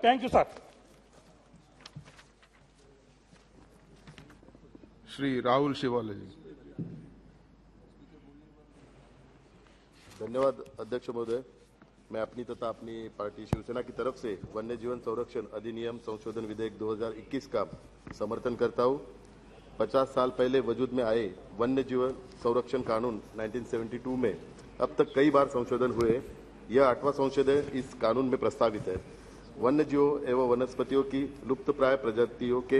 Thank you sir. Shri Rahul Shewale ji. धन्यवाद अध्यक्ष महोदय। मैं अपनी तथा अपनी पार्टी शिवसेना की तरफ से वन्य जीवन संरक्षण अधिनियम संशोधन विधेयक 2021 का समर्थन करता हूं। 50 साल पहले वजूद में आए वन्य जीवन संरक्षण कानून 1972 में अब तक कई बार संशोधन हुए। यह 8वां संशोधन इस कानून में प्रस्तावित है। वन्य जीवों एवं वनस्पतियों की लुप्तप्राय प्रजातियों के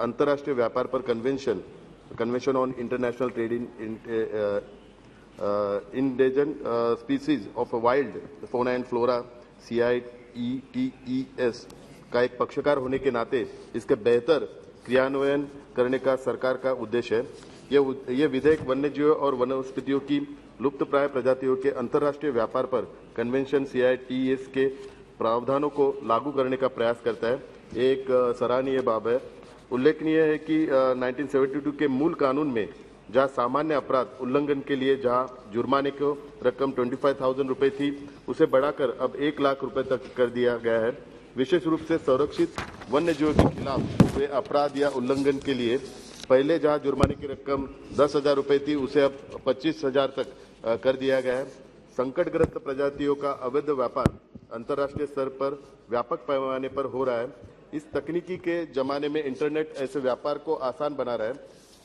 अंतर्राष्ट्रीय व्यापार पर convention on international trade in endangered species of wild fauna and flora CITES का एक पक्षकार होने के नाते इसके बेहतर क्रियान्वयन करने का सरकार का उद्देश्य है। यह विधेयक वन्य जीवों और वनस्पतियों की लुप्तप्राय प्रजातियों के अंतर्राष्ट्रीय व्यापार पर कन्वेंशन CITES के प्रावधानों को लागू करने का प्रयास करता है। एक सराहनीय बात है। उल्लेखनीय है कि 1972 के मूल कानून में जहां सामान्य अपराध उल्लंघन के लिए जहां जुर्माने को रकम 25,000 रुपए थी, उसे बढ़ाकर अब 1 लाख रुपए तक कर दिया गया है। विशेष रूप से संरक्षित वन्य जीवों के खिलाफ हुए अपराध या उल्लंघन के लिए पहले जहां जुर्माने की रकम 10,000 रुपए थी, उसे अब 25,000 तक कर दिया गया है। संकटग्रस्त प्रजातियों का अवैध व्यापार अंतर्राष्ट्रीय स्तर पर व्यापक पैमाने पर हो रहा है। इस तकनीकी के जमाने में इंटरनेट ऐसे व्यापार को आसान बना रहा है।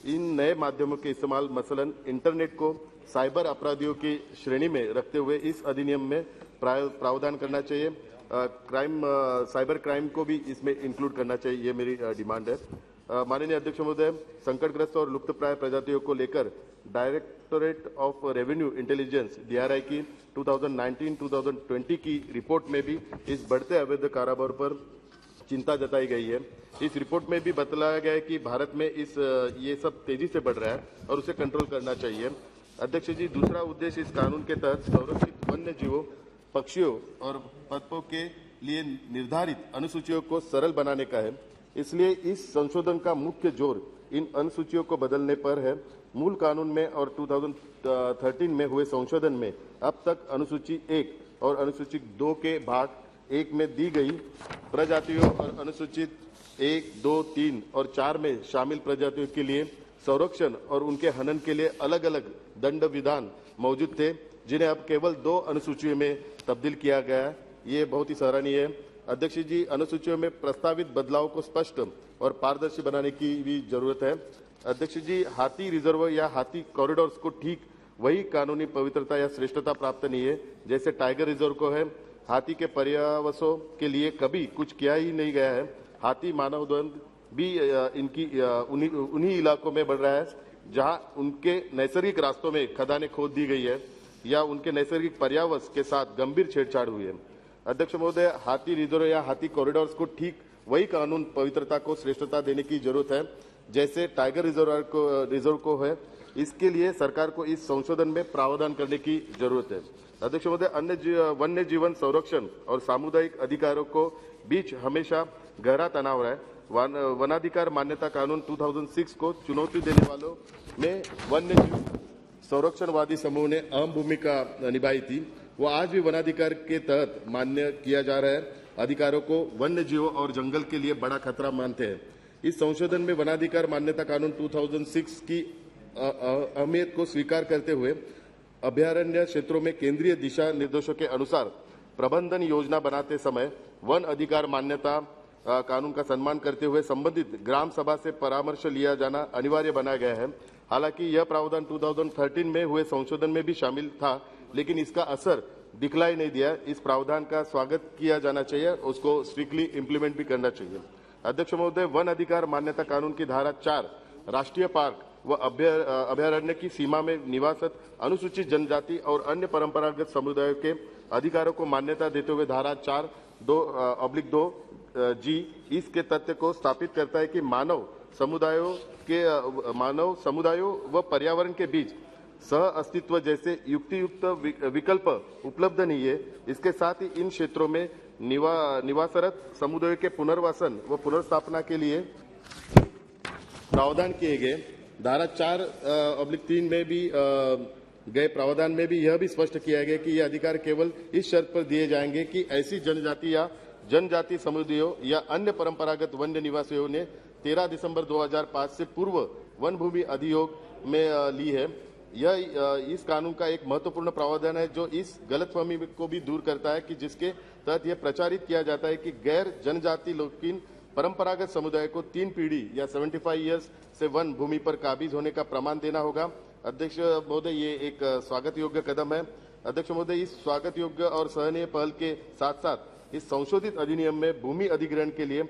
इन नए माध्यमों के इस्तेमाल मसलन इंटरनेट को साइबर अपराधियों की श्रेणी में रखते हुए इस अधिनियम में प्रावधान करना चाहिए। साइबर क्राइम को भी इसमें इंक्लूड करना चाहिए, ये मेरी डिमांड है। माननीय अध्यक्ष महोदय, संकटग्रस्त और लुप्तप्राय प्रजातियों को लेकर directorate of revenue intelligence DRI की 2019-2020 की रिपोर्ट में भी इस बढ़ते अवैध कारोबार पर चिंता जताई गई है। इस रिपोर्ट में भी बतलाया गया है कि भारत में ये सब तेजी से बढ़ रहा है और उसे कंट्रोल करना चाहिए। अध्यक्ष जी, दूसरा उद्देश्य इस कानून के तहत संरक्षित वन्य जीवों, पक्षियों और पशुओं के लिए निर्धारित अनुसूचियों को सरल बनाने का है। इसलिए इस संशोधन का मुख्य जोर इन अनुसूचियों को बदलने पर है। मूल कानून में और 2013 में हुए संशोधन में अब तक अनुसूची 1 और अनुसूची 2 के भाग 1 में दी गई प्रजातियों और अनुसूचित 1, 2, 3 और 4 में शामिल प्रजातियों के लिए संरक्षण और उनके हनन के लिए अलग अलग दंड विधान मौजूद थे, जिन्हें अब केवल 2 अनुसूचियों में तब्दील किया गया है। ये बहुत ही सराहनीय है। अध्यक्ष जी, अनुसूचियों में प्रस्तावित बदलाव को स्पष्ट और पारदर्शी बनाने की भी जरूरत है। अध्यक्ष जी, हाथी रिजर्व या हाथी कॉरिडोर्स को ठीक वही कानूनी पवित्रता या श्रेष्ठता प्राप्त नहीं है जैसे टाइगर रिजर्व को है। हाथी के पर्यावसों के लिए कभी कुछ किया ही नहीं गया है। हाथी मानव द्वंद भी उन्हीं इलाकों में बढ़ रहा है जहां उनके नैसर्गिक रास्तों में खदानें खोद दी गई है या उनके नैसर्गिक पर्यावस के साथ गंभीर छेड़छाड़ हुई है। अध्यक्ष महोदय, हाथी रिजर्व या हाथी कॉरिडोर्स को ठीक वही कानून पवित्रता को श्रेष्ठता देने की जरूरत है जैसे टाइगर रिजर्व को है। इसके लिए सरकार को इस संशोधन में प्रावधान करने की जरूरत है। अध्यक्ष महोदय, वन्य जीवन संरक्षण और सामुदायिक अधिकारों को बीच हमेशा गहरा तनाव रहा है। वनाधिकार मान्यता कानून 2006 को चुनौती देने वालों में वन्य जीव संरक्षणवादी समूह ने अहम भूमिका निभाई थी। वो आज भी वनाधिकार के तहत मान्य किया जा रहा है। अधिकारों को वन्य जीवों और जंगल के लिए बड़ा खतरा मानते हैं। इस संशोधन में वनाधिकार मान्यता कानून 2006 की अहमियत को स्वीकार करते हुए अभयारण्य क्षेत्रों में केंद्रीय दिशा निर्देशों के अनुसार प्रबंधन योजना बनाते समय वन अधिकार मान्यता कानून का सम्मान करते हुए संबंधित ग्राम सभा से परामर्श लिया जाना अनिवार्य बनाया गया है। हालांकि यह प्रावधान 2013 में हुए संशोधन में भी शामिल था, लेकिन इसका असर दिखलाई नहीं दिया। इस प्रावधान का स्वागत किया जाना चाहिए, उसको स्ट्रिक्टली इम्प्लीमेंट भी करना चाहिए। अध्यक्ष महोदय, वन अधिकार मान्यता कानून की धारा 4 राष्ट्रीय पार्क व अभयारण्य की सीमा में निवासरत अनुसूचित जनजाति और अन्य परंपरागत समुदायों के अधिकारों को मान्यता देते हुए धारा 4(2) जी इसके तथ्य को स्थापित करता है कि मानव समुदायों व पर्यावरण के बीच सह अस्तित्व जैसे युक्तियुक्त विकल्प उपलब्ध नहीं है। इसके साथ ही इन क्षेत्रों में निवासरत समुदायों के पुनर्वासन व पुनर्स्थापना के लिए प्रावधान किए गए। धारा 4(3) में भी गए प्रावधान में भी यह भी स्पष्ट किया गया कि यह अधिकार केवल इस शर्त पर दिए जाएंगे कि ऐसी जनजाति या जनजाति समुदायों या अन्य परंपरागत वन्य निवासियों ने 13 दिसंबर 2005 से पूर्व वन भूमि अधियोग में ली है। यह इस कानून का एक महत्वपूर्ण प्रावधान है जो इस गलतफहमी को भी दूर करता है कि जिसके तहत यह प्रचारित किया जाता है कि गैर जनजाति लेकिन परंपरागत समुदाय को 3 पीढ़ी या 75 ईयर्स से वन भूमि पर काबिज होने का प्रमाण देना होगा। अध्यक्ष महोदय, ये एक स्वागत योग्य कदम है। अध्यक्ष महोदय, इस स्वागत योग्य और सहनीय पहल के साथ साथ इस संशोधित अधिनियम में भूमि अधिग्रहण के लिए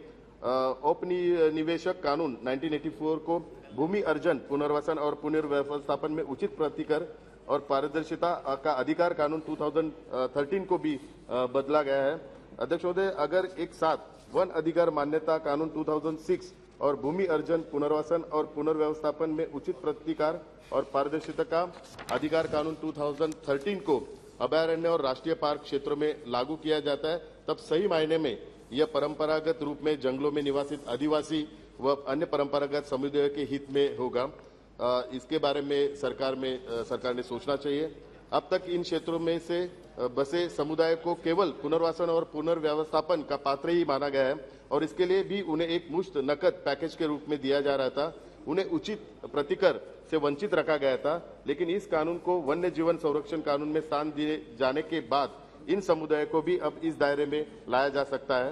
औपनिवेशिक कानून 1984 को भूमि अर्जन, पुनर्वसन और पुनर्व्यवस्थापन में उचित प्रतिकर और पारदर्शिता का अधिकार कानून 2013 को भी बदला गया है। अध्यक्ष महोदय, अगर एक साथ वन अधिकार मान्यता कानून 2006 और भूमि अर्जन, पुनर्वसन और पुनर्व्यवस्थापन में उचित प्रतिकार और पारदर्शिता का अधिकार कानून 2013 को अभयारण्य और राष्ट्रीय पार्क क्षेत्रों में लागू किया जाता है, तब सही मायने में यह परंपरागत रूप में जंगलों में निवासित आदिवासी व अन्य परंपरागत समुदायों के हित में होगा। इसके बारे में सरकार ने सोचना चाहिए। अब तक इन क्षेत्रों में से बसे समुदाय को केवल पुनर्वासन और पुनर्व्यवस्थापन का पात्र ही माना गया है और इसके लिए भी उन्हें एक मुश्त नकद पैकेज के रूप में दिया जा रहा था। उन्हें उचित प्रतिकर से वंचित रखा गया था, लेकिन इस कानून को वन्य जीवन संरक्षण कानून में स्थान दिए जाने के बाद इन समुदायों को भी अब इस दायरे में लाया जा सकता है।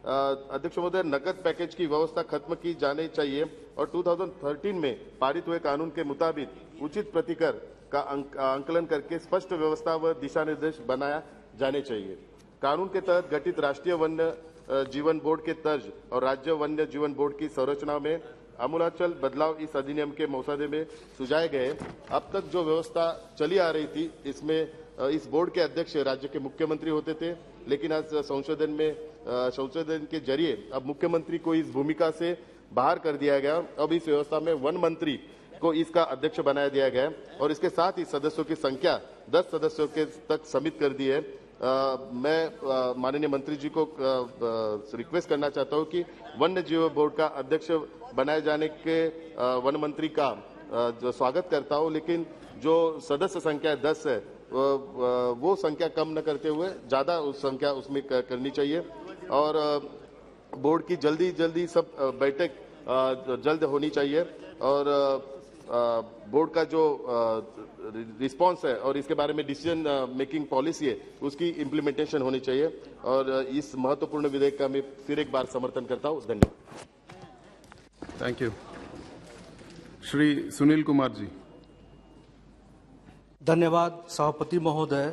अध्यक्ष महोदय, नकद पैकेज की व्यवस्था खत्म की जानी चाहिए और 2013 में पारित हुए कानून के मुताबिक उचित प्रतिकर का आंकलन करके स्पष्ट व्यवस्था व दिशा निर्देश बनाया जाने चाहिए। कानून के तहत गठित राष्ट्रीय वन्य जीवन बोर्ड के तर्ज और राज्य वन्य जीवन बोर्ड की संरचना में आमूलाचल बदलाव इस अधिनियम के मसौदे में सुझाए गए। अब तक जो व्यवस्था चली आ रही थी, इसमें इस बोर्ड के अध्यक्ष राज्य के मुख्यमंत्री होते थे, लेकिन आज संशोधन के जरिए अब मुख्यमंत्री को इस भूमिका से बाहर कर दिया गया। अब इस व्यवस्था में वन मंत्री को इसका अध्यक्ष बनाया दिया गया और इसके साथ ही सदस्यों की संख्या 10 सदस्यों के तक सीमित कर दी है। मैं माननीय मंत्री जी को रिक्वेस्ट करना चाहता हूं कि वन्य जीव बोर्ड का अध्यक्ष बनाए जाने के वन मंत्री का जो स्वागत करता हूं, लेकिन जो सदस्य संख्या 10 है वो संख्या कम न करते हुए ज्यादा उस संख्या उसमें करनी चाहिए और बोर्ड की जल्दी सब बैठक जल्द होनी चाहिए और बोर्ड का जो रिस्पांस है और इसके बारे में डिसीजन मेकिंग पॉलिसी है उसकी इम्प्लीमेंटेशन होनी चाहिए और इस महत्वपूर्ण विधेयक का मैं फिर एक बार समर्थन करता हूं। धन्यवाद। Thank you. श्री सुनील कुमार जी। धन्यवाद सभापति महोदय।